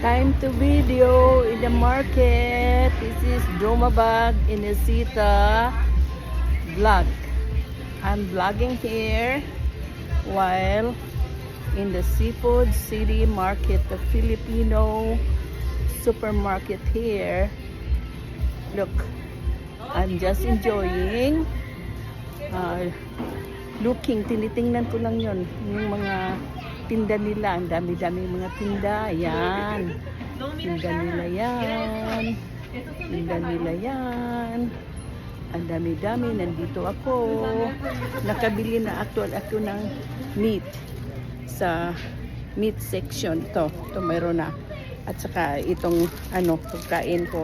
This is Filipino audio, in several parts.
Time to video in the market. This is Dromabag Inesita vlog. I'm vlogging here while in the Seafood City Market, the Filipino supermarket here. Look, I'm just enjoying looking, tinitingnan ko lang yon yung mga tinda nila. Ang dami-dami mga tinda. Ayan. Tinda nila yan. Tinda nila yan. Ang dami-dami. Nandito ako. Nakabili na ako ng meat sa meat section. Ito mayroon na. At saka itong pagkain ko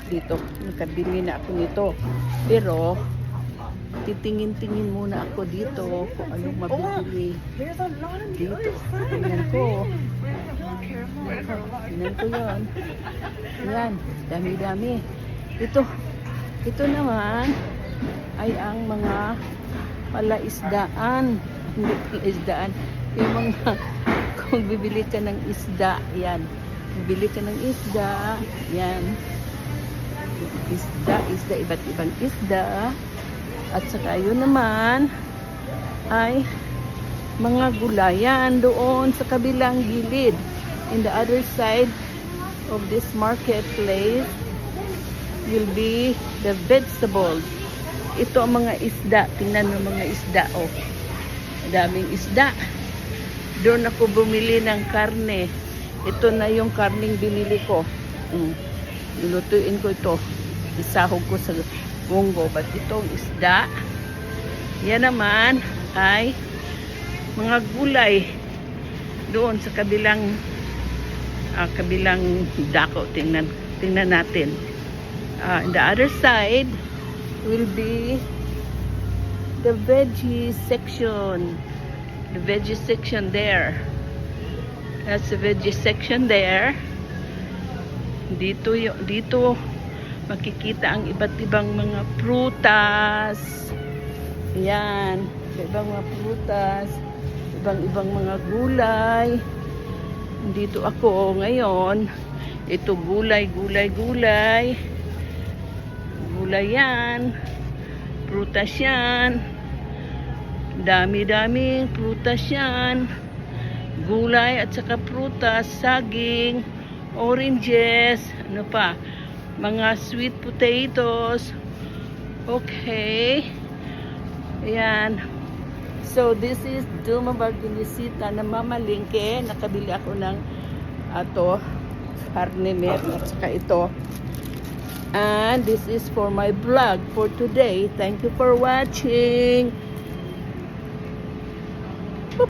dito. Nakabili na ako nito. Pero titingin-tingin muna ako dito kung anong mabibili dito. Tingnan ko. Tingnan ko yun. Yan. Dami-dami. Ito naman ay ang mga palaisdaan. Hindi isdaan. Yung mga kung bibili ka ng isda. Yan. Bibili ka ng isda. Yan. Isda. Iba't ibang isda. At saka yun naman ay mga gulayan doon sa kabilang gilid. In the other side of this marketplace will be the vegetables. Ito ang mga isda. Tingnan mo mga isda. Oh, daming isda. Doon ako bumili ng karne. Ito na yung karning binili ko. Lulutuin ko ito. Isahog ko sa munggo. But itong isda, yan naman ay mga gulay doon sa kabilang dako. Tingnan natin. The other side will be the veggie section. The veggie section there. That's the veggie section there. Dito makikita ang iba't ibang mga prutas. Ayan. Ibang mga prutas. Ibang mga gulay. Dito ako ngayon. Ito gulay. Gulay yan. Prutas yan. Dami-daming prutas yan. Gulay at saka prutas. Saging. Oranges. Ano pa? Mga sweet potatoes. Okay. Ayan. So, this is Dromabag Inesita na mamalingke. Nakabili ako ng karne net at saka ito. And this is for my vlog for today. Thank you for watching.